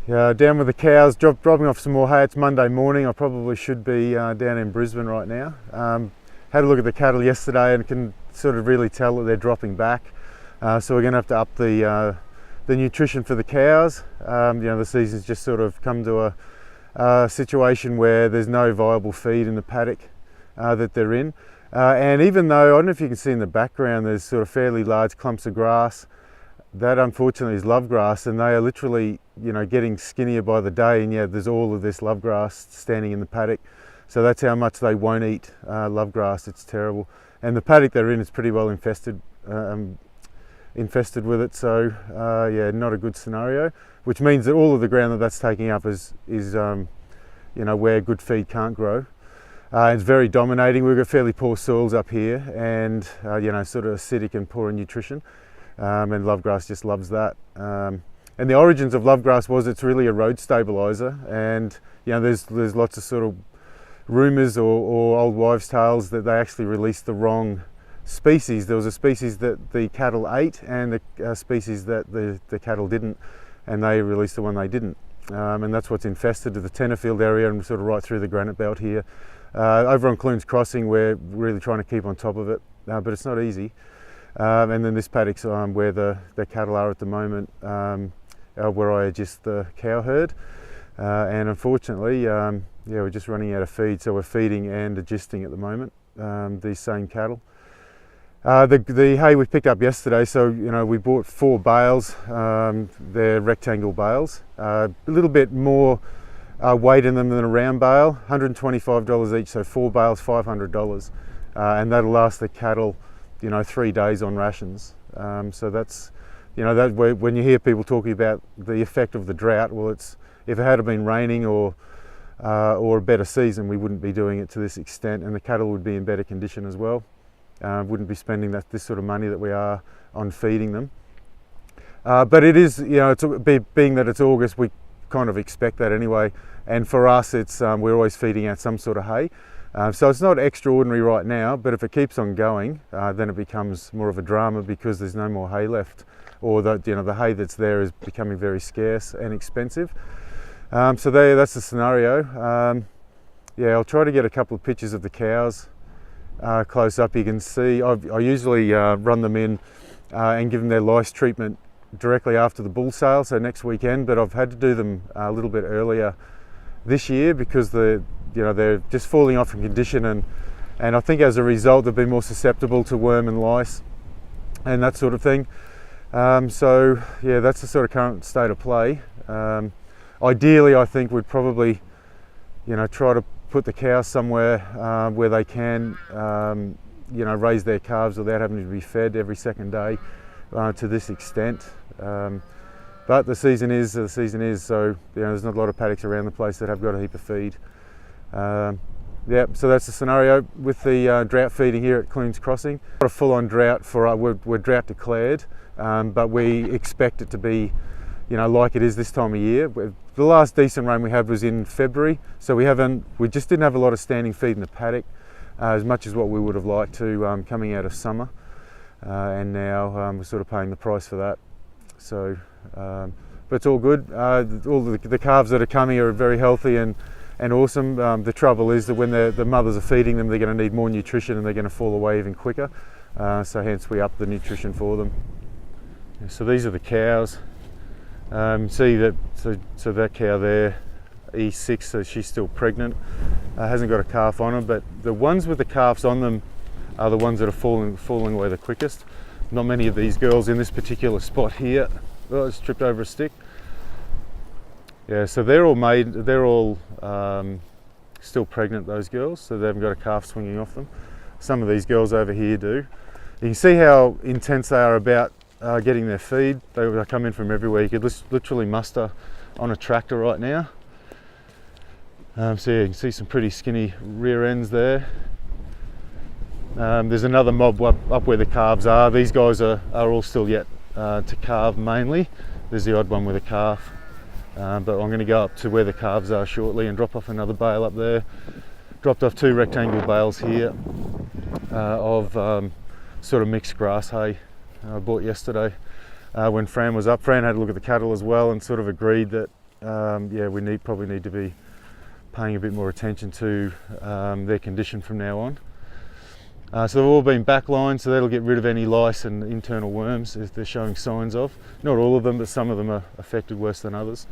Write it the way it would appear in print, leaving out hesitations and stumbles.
Down with the cows, dropping off some more hay. It's Monday morning. I probably should be down in Brisbane right now. Had a look at the cattle yesterday and can sort of really tell that they're dropping back. So we're going to have to up the nutrition for the cows. The season's just sort of come to a situation where there's no viable feed in the paddock that they're in. And even though, I don't know if you can see in the background, there's sort of fairly large clumps of grass. That unfortunately is love grass, and they are literally, getting skinnier by the day. And there's all of this love grass standing in the paddock. So that's how much they won't eat love grass. It's terrible. And the paddock they're in is pretty well infested with it. So not a good scenario. Which means that all of the ground that's taking up is where good feed can't grow. It's very dominating. We've got fairly poor soils up here, and sort of acidic and poor in nutrition. And lovegrass just loves that. And the origins of lovegrass was it's really a road stabilizer, and there's lots of sort of rumours or old wives' tales that they actually released the wrong species. There was a species that the cattle ate and a species that the cattle didn't, and they released the one they didn't. And that's what's infested the Tenterfield area and sort of right through the granite belt here. Over on Clunes Crossing, we're really trying to keep on top of it, but it's not easy. And then this paddock's where the cattle are at the moment, where I adjust the cow herd. And unfortunately, we're just running out of feed, so we're feeding and adjusting at the moment, these same cattle. The hay we picked up yesterday, so we bought 4 bales. They're rectangle bales, a little bit more weight in them than a round bale, $125 each, so 4 bales, $500, and that'll last the cattle 3 days on rations. So that's, that when you hear people talking about the effect of the drought, well, it's, if it had been raining or a better season, we wouldn't be doing it to this extent, and the cattle would be in better condition as well. Wouldn't be spending this sort of money that we are on feeding them. But it is, being that it's August, we kind of expect that anyway. And for us, it's we're always feeding out some sort of hay. So it's not extraordinary right now, but if it keeps on going, then it becomes more of a drama because there's no more hay left, or the hay that's there is becoming very scarce and expensive. So that's the scenario. I'll try to get a couple of pictures of the cows close up. You can see I usually run them in and give them their lice treatment directly after the bull sale, so next weekend, but I've had to do them a little bit earlier this year because they're just falling off in condition, and I think as a result they've been more susceptible to worm and lice and that sort of thing. That's the sort of current state of play. Ideally, I think we'd probably try to put the cows somewhere where they can raise their calves without having to be fed every second day to this extent. But the season is, so there's not a lot of paddocks around the place that have got a heap of feed. So that's the scenario with the drought feeding here at Clunes Crossing. Not a full-on drought we're drought declared, but we expect it to be, like it is this time of year. The last decent rain we had was in February, so we just didn't have a lot of standing feed in the paddock, as much as what we would have liked to coming out of summer, and now we're sort of paying the price for that. So, but it's all good. All the calves that are coming are very healthy and awesome. The trouble is that when the mothers are feeding them, they're going to need more nutrition and they're going to fall away even quicker. So hence we up the nutrition for them. So these are the cows. See that, so that cow there, E6, so she's still pregnant, hasn't got a calf on her, but the ones with the calves on them are the ones that are falling away the quickest. Not many of these girls in this particular spot here. Oh, it's tripped over a stick. So they're all still pregnant, those girls, so they haven't got a calf swinging off them. Some of these girls over here do. You can see how intense they are about getting their feed. They come in from everywhere. You could literally muster on a tractor right now. So you can see some pretty skinny rear ends there. There's another mob up where the calves are. These guys are all still yet to calve mainly. There's the odd one with a calf. But I'm going to go up to where the calves are shortly and drop off another bale up there. Dropped off 2 rectangle bales here of sort of mixed grass hay I bought yesterday when Fran was up. Fran had a look at the cattle as well and sort of agreed that yeah, we probably need to be paying a bit more attention to their condition from now on. So they've all been backlined, so that'll get rid of any lice and internal worms if they're showing signs of. Not all of them, but some of them are affected worse than others.